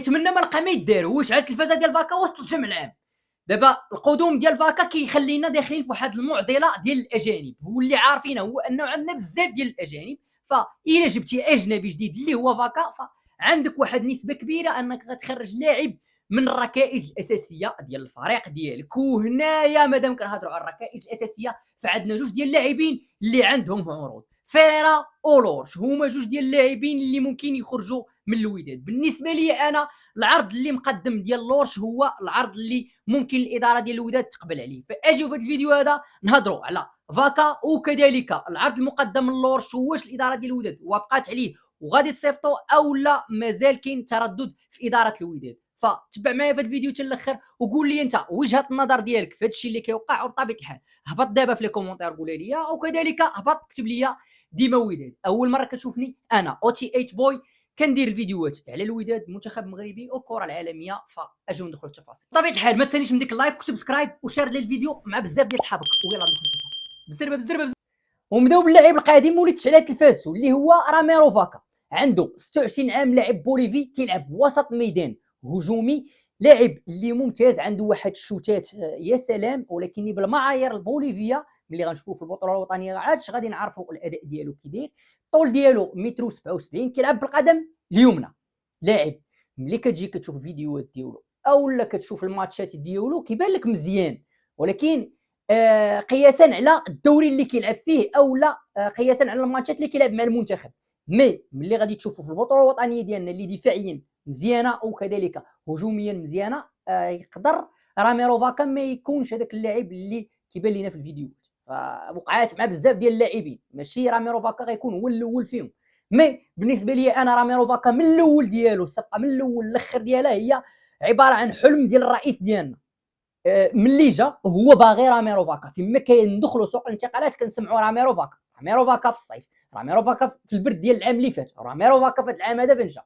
نتمنى ما لقى ما يدار، هو شعل التلفازه ديال فاكا وسط الجمع العام. دابا القدوم ديال فاكا كيخلينا داخلين فواحد المعضله ديال الاجانب، واللي عارفينه هو انه عندنا بزاف ديال الاجانب. فإلا جبتي اجنبي جديد اللي هو فاكا، فعندك واحد النسبه كبيره انك غتخرج لاعب من الركائز الاساسيه ديال الفريق ديالك. وهنايا مادام كنهضروا على الركائز الاساسيه، فعندنا جوج ديال اللاعبين اللي عندهم عروض، فيريرا ولورش. هما جوج ديال اللاعبين اللي ممكن يخرجوا من الوداد. بالنسبه لي انا، العرض اللي مقدم ديال لورش هو العرض اللي ممكن الاداره ديال الوداد تقبل عليه. فاجيو في هذا الفيديو هذا نهضروا على فاكا، وكذلك العرض المقدم من لورش، واش الاداره ديال الوداد وافقات عليه وغادي تصيفطو او لا مازال كاين تردد في اداره الوداد. فتبع معايا في الفيديو حتى الاخر وقول لي انت وجهه النظر ديالك في هذا الشيء اللي كيوقع. وبطبيعه الحال هبط دابا في لي كومونتير قول لي، وكذلك هبط كتب لي ديما وداد. اول مره كتشوفني انا اوتي 8 بوي، كندير الفيديوهات على الوداد، المنتخب المغربي والكره العالميه. فاجيو ندخلوا التفاصيل. بطبيعه الحال ما تنسانيش من ديك اللايك وسبسكرايب وشير للفيديو مع بزاف ديال صحابك، ويلا ندخلوا التفاصيل بزربه بزربه. ونبداو باللاعب القادم وليد شعلة التلفازو اللي هو راميرو فاكا. عنده 26 عام، لاعب بوليفي، كيلعب وسط ميدان هجومي. لاعب اللي ممتاز، عنده واحد الشوتات يا سلام، ولكن بالمعايير البوليفيه ملي غنشوفوه في البطوله الوطنيه عادش غادي نعرفوا الاداء ديالو كي داير. الطول ديالو متر 77، كيلعب بالقدم اليمنى. لاعب ملي كتجي كتشوف الفيديوهات ديالو اولا كتشوف الماتشات ديالو كيبان لك مزيان، ولكن قياسا على الدوري اللي كيلعب فيه اولا قياسا على الماتشات اللي كيلعب مع المنتخب. مي ملي غادي تشوفوا في البطوله الوطنيه ديالنا اللي دفاعيا مزيانه وكذلك هجوميا مزيانه، يقدر راميرو فاكا ما يكونش هذاك اللاعب اللي كيبان لينا في الفيديوهات. فوقعات مع بزاف ديال اللاعبين، ماشي راميرو فاكا غيكون هو الاول فيهم. مي بالنسبه لي انا، راميرو فاكا من الاول ديالو، الصفقه من الاول للاخر ديالها هي عباره عن حلم ديال الرئيس ديالنا. ملي جا هو باغي راميرو فاكا، فيما كندخلوا سوق الانتقالات كنسمعوا راميرو فاكا، راميرو فاكا في الصيف، راميرو فاكا في البرد ديال العام اللي فات، راميرو فاكا في العام هذا فين جا.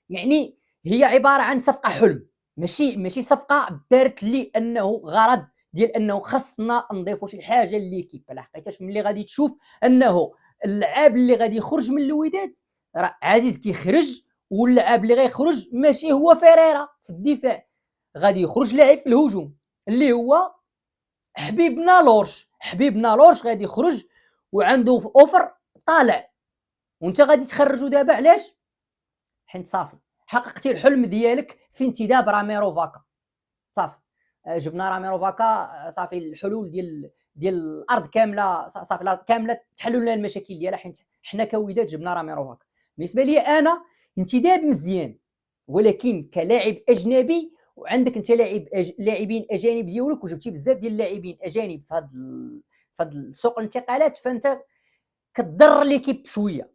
يعني هي عباره عن صفقه حلم، ماشي صفقه دارت لي انه غرض ديال انه خصنا نضيفوا شي حاجه ليكيب. لحقيتاش ملي غادي تشوف انه اللعاب اللي غادي يخرج من الوداد راه عزيز كيخرج، واللعاب اللي غيخرج ماشي هو فيريرا في الدفاع، غادي يخرج لاعب في الهجوم اللي هو حبيبنا لورش غادي يخرج وعنده في اوفر طالع. وانت غادي تخرجوا دابا علاش؟ حيت صافي حققتي الحلم ديالك في انتداب راميرو فاكا. صافي جبنا راميرو فاكا، صافي الحلول ديال الارض كامله، صافي الارض كامله تحلوا لنا المشاكل ديالها، حيت حنا كوداد جبنا راميرو فاكا. بالنسبه لي انا انتداب مزيان، ولكن كلاعب اجنبي، وعندك انت لاعبين اجانب ديالك، وجبتي بزاف ديال اللاعبين اجانب في هذا سوق الانتقالات، فانت كضر ليكيب شويه.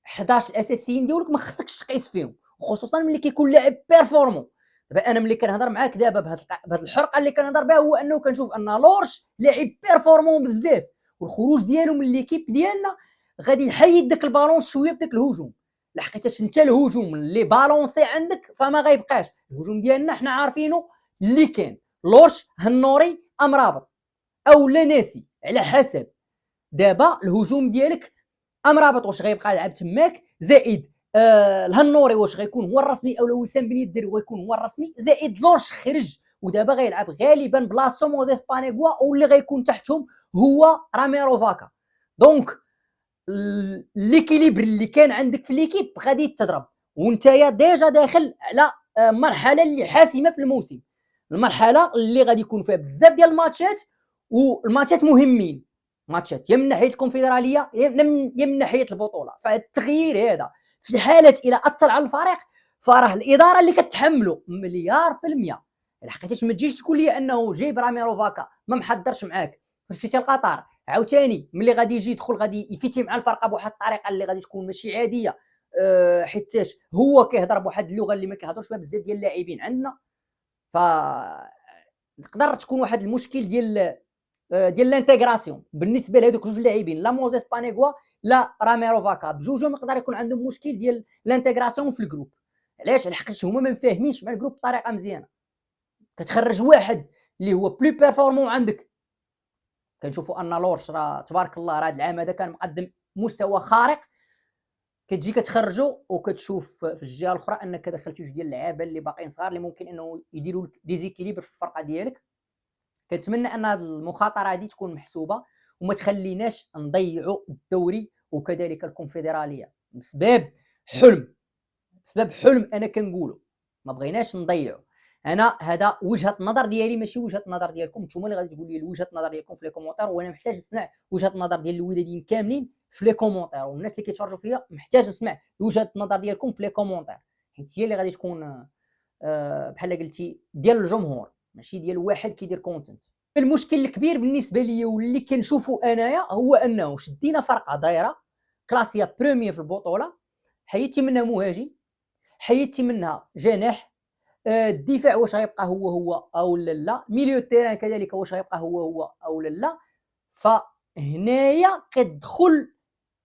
11 الاساسيين ديالك ما خصكش تقيس فيهم، وخصوصا ملي كيكون لاعب بيرفورمون. دابا انا ملي كنهضر معاك دابا بهذه الحرقه اللي كنهضر بها، هو انه كنشوف ان لورش لاعب بيرفورمون بزاف، والخروج ديالو من ليكيب ديالنا غادي يحيد داك البالونس شويه في داك الهجوم. لحقيتاش انت الهجوم اللي بالونسي عندك فما غيبقاش. الهجوم ديالنا حنا عارفينه اللي كان لورش، هنوري، امرابط او لا ناسي على حسب. دابا الهجوم ديالك امرابط واش غيبقى يلعب تماك، زائد الهنوري واش غيكون هو الرسمي او وسام بن يدير غيكون هو الرسمي، زائد لورش خرج ودابا غيلعب غالبا بلاصتهم موزيس بانيغوا، واللي غيكون تحتهم هو راميرو فاكا. دونك ليكيليبر اللي كان عندك في ليكيب غادي يتضرب، وانتيا ديجا داخل على مرحله اللي حاسمه في الموسم، المرحله اللي غادي يكون فيها بزاف ديال الماتشات، والماتشات مهمين، ماتشات يا من ناحيه الكونفدراليه يا من ناحيه البطوله. فالتغيير هذا في الحاله الى اثر على الفريق، فراه الاداره اللي كتحمله مليار في المية. لحقيتاش ما تجيش تقول لي انه جايب راميرو فاكا ما محضرش معاك في القطار، عاوتاني ملي غادي يجي يدخل غادي يفيتي مع الفرقه بواحد الطريقه اللي غادي تكون ماشي عاديه، حيتاش هو كيهضر بواحد اللغه اللي ما كيهضرش بها بزاف ديال اللاعبين عندنا. ف تقدر تكون واحد المشكل ديال الانتيغراسيون بالنسبه لهذوك جوج لاعبين، لا موزيس بانيغوا لا راميرو فاكا، بجوجهم يقدر يكون عندهم مشكل ديال الانتيغراسيون في الجروب. علاش؟ لحقاش هما ما مفاهمينش مع الجروب بطريقه مزيانه. كتخرج واحد اللي هو بلو بيرفورمون عندك، كنشوفوا ان لورش راه تبارك الله راه هذا العام هذا كان مقدم مستوى خارق، كتجي كتخرجوا وكتشوف في الجهه الاخرى انك دخلتي جوج ديال اللعابه اللي باقيين صغار اللي ممكن انه يديروا لك ديزيكيليبر في الفرقه ديالك. كنتمنى ان هذه المخاطره هذه تكون محسوبه وما تخليناش نضيعوا الدوري وكذلك الكونفدراليه بسبب حلم انا كنقوله ما بغيناش نضيعوا. انا هذا وجهه النظر ديالي ماشي وجهه النظر ديالكم نتوما اللي غادي تقول لي وجهه النظر ديالكم في لي كومونتير، وانا محتاج نسمع وجهه النظر ديال الوداديين كاملين في لي كومونتير، والناس اللي كيتفرجوا فيا محتاج نسمع وجهه النظر ديالكم في لي كومونتير، حيت هي اللي غادي تكون بحال قلتي ديال الجمهور ماشي ديال واحد كيدير كونتنت. المشكل الكبير بالنسبه ليا واللي كنشوفو انايا هو انه شدينا فرقه دايره كلاسيه بروميير في البطوله، حيدتي منها مهاجم، حيدتي منها جناح، الدفاع واش غيبقى هو او لا، ميليو تيران كذلك واش غيبقى هو او لا. فهنايا كتدخل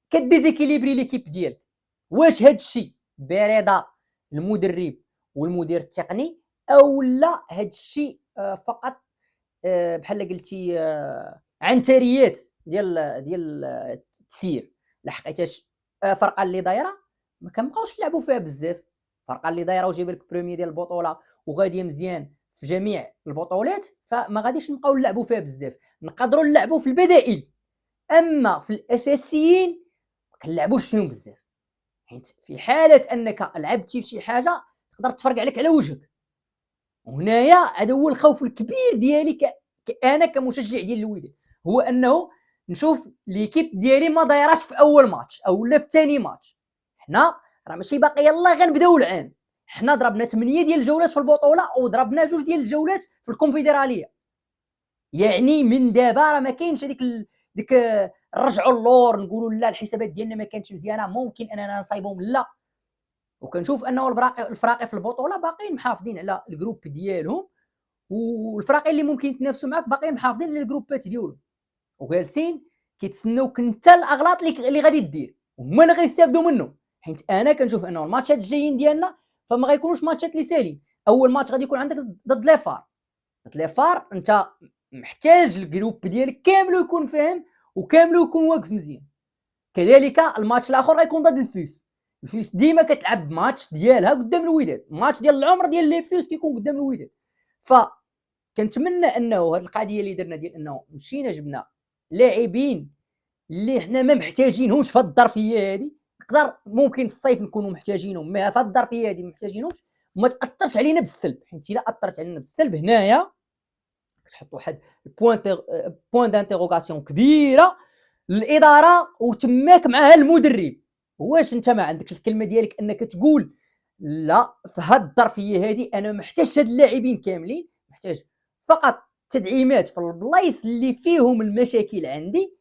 كديزيكيليبري ليكيب ديالك. واش هاد الشيء برضا المدرب والمدير التقني او لا هاد الشيء فقط بحال قلتي عنتريات ديال التسيير؟ لحقيتاش فرقه اللي دايره ما كنبقاوش نلعبوا فيها بزاف، فرقه اللي دايره وجايب لك بروميير ديال البطوله وغاديه مزيان في جميع البطولات فما غاديش نبقاو نلعبوا فيها بزاف، نقدروا نلعبوا في البدائل، اما في الاساسيين ما كنلعبوش فيهم بزاف، حيت في حاله انك لعبتي في شي حاجه تقدر تفرق عليك على وجهك. وهنايا هذا هو الخوف الكبير ديالي انا كمشجع ديال الوداد، هو انه نشوف ليكيب ديالي ما دايراش في اول ماتش او لا في ثاني ماتش. حنا راه ماشي باقي يلاه غنبداو العام، حنا ضربنا 8 ديال الجولات في البطوله وضربنا 2 ديال الجولات في الكونفدراليه، يعني من دابا راه ما كاينش ديك نرجعوا اللور نقولوا لا الحسابات ديالنا ما كانتش مزيانه ممكن اننا نصايبهم، لا. وكنشوف انه الفراقي في البطوله باقيين محافظين على الجروب ديالهم، والفراقي اللي ممكن يتنافسوا معاك باقيين محافظين على الجروبات ديالهم وجالسين كيتسناوك انت الاغلاط اللي غادي دير وهما اللي غيستافدوا منه. حيت انا كنشوف انه الماتشات الجايين ديالنا فما غيكونوش ماتشات اللي سالين. اول ماتش غادي يكون عندك ضد ليفار، انت محتاج الجروب ديالك كامل يكون فاهم وكامل يكون واقف مزيان. كذلك الماتش الاخر غيكون ضد الفيس ديما كتلعب ماتش ديالها قدام الوداد، ماتش ديال العمر ديال لي فيس كيكون قدام الوداد. فكنتمنى انه هذه القضيه اللي درنا ديال انه مشينا جبنا لاعبين اللي حنا ما محتاجينهمش في هذه الظرفيه هذه، نقدر ممكن في الصيف نكونوا محتاجينهم ما في هذه الظرفيه هذه ما محتاجينهمش وما تاثرش علينا بالسلب، حيت الا اثرت علينا بالسلب هنايا كتحط واحد بوين دانتيغوغاسيون كبيره للاداره وتماك معها المدرب. واش انت ما عندكش الكلمه ديالك انك تقول لا في هاد الظرفيه هذه انا محتاج هاد اللاعبين كاملين، محتاج فقط تدعيمات في البلايص اللي فيهم المشاكل عندي،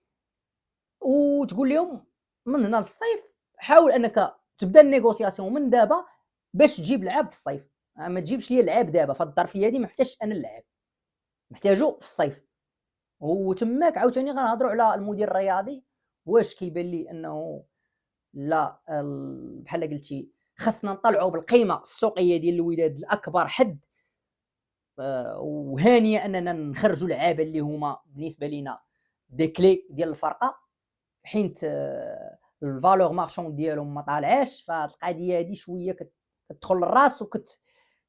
وتقول لهم من هنا للصيف حاول انك تبدا النيغوسياسيون من دابا باش تجيب لعاب في الصيف، ما تجيبش لي لعاب دابا في الظرفيه هذه، ما محتاجش انا اللعاب، محتاجو في الصيف. وتماك عاوتاني غنهضروا على المدير الرياضي، واش كيبان لي انه لا بحال قلتي خاصنا نطلعوا بالقيمه السوقيه ديال الوداد لاكبر حد، وهانيه اننا نخرجوا لعابه اللي هما بالنسبه لينا دي كلي ديال الفرقه، حيت الفالور مارشون ديالهم ما طالعاش. فالقضيه هذه شويه كتدخل للراس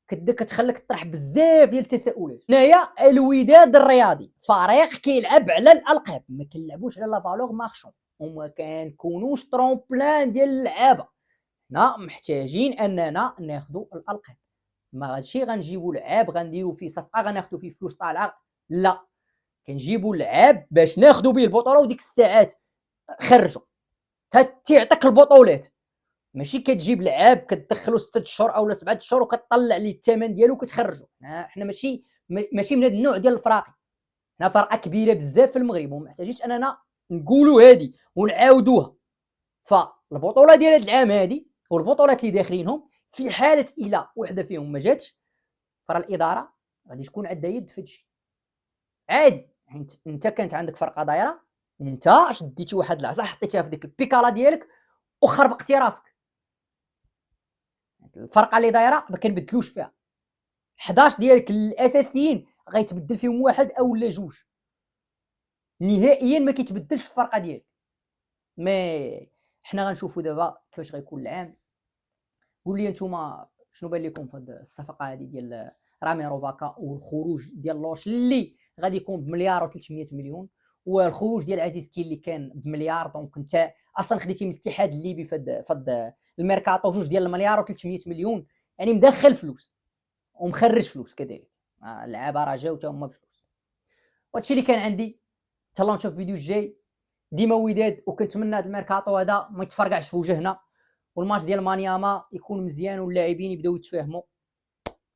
كتخليك تطرح بزاف ديال التساؤلات. هنايا الوداد الرياضي فريق كيلعب على الالقاب، ما كنلعبوش على لا فالور مارشون وما كنكونوش ترومبلان ديال اللعابه. حنا محتاجين اننا ناخذوا الالقاب، ما غادشي غنجيبوا لعاب غنديروا فيه صفقه غناخذوا فيه فلوس طالعه، لا، كنجيبوا لعاب باش ناخذوا به البطوله وديك الساعات خرجوا كتعطيك البطولات، ماشي كتجيب لعاب كتدخلو 6 شهور او 7 شهور وكتطلع ليه الثمن ديالو وكتخرجو. حنا ماشي من هذا النوع ديال الفراقي، حنا فرقه كبيره بزاف في المغرب وما محتاجينش اننا نقولوا هذه ونعاودوها. فالبطوله ديال هذا العام هذه والبطولات اللي داخلينهم في حاله الى وحده فيهم ما جاتش فرا الاداره غادي تكون عندها يد في هادشي عادي، حيت انت كانت عندك فرقه دايره وانت شديتي واحد العصا حطيتيها في ديك البيكالا ديالك وخربقتي راسك. الفرقه اللي دايره ما كنبدلوش فيها، 11 ديالك الاساسيين غيتبدل فيهم واحد او لا جوج، نهائيا ما كيتبدلش في الفرقه ديالك. مي حنا غنشوفوا دابا كيفاش غيكون العام. قول لي نتوما شنو بان لكم في هاد الصفقه هذه ديال راميرو فاكا والخروج ديال لوش اللي غادي يكون بمليار و300 مليون، والخروج ديال عزيز كي اللي كان بمليار. دونك انت اصلا خديتي من الاتحاد الليبي فد الميركاتو جوج ديال المليار و300 مليون، يعني مدخل فلوس ومخرج فلوس كذلك. اللعابه راه جاو حتى هما بفلوس. وهادشي اللي كان عندي. تهلاو نشوف الفيديو الجاي. ديما وداد، وكنتمنى هذا الميركاتو هذا ما يتفرقعش في وجهنا، والماتش ديال مانياما يكون مزيان واللاعبين يبداو يتفاهموا.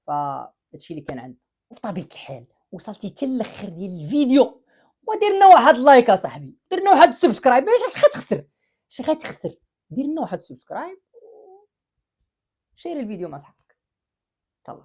فهادشي اللي كان عندي. بطبيعه الحال وصلتي حتى الاخر ديال الفيديو ودير لنا واحد لايك اصاحبي، دير لنا واحد سبسكرايب، ماشي اش غتخسر، اش غتخسر، دير لنا واحد سبسكرايب، شير الفيديو مع صحابك. تهلا.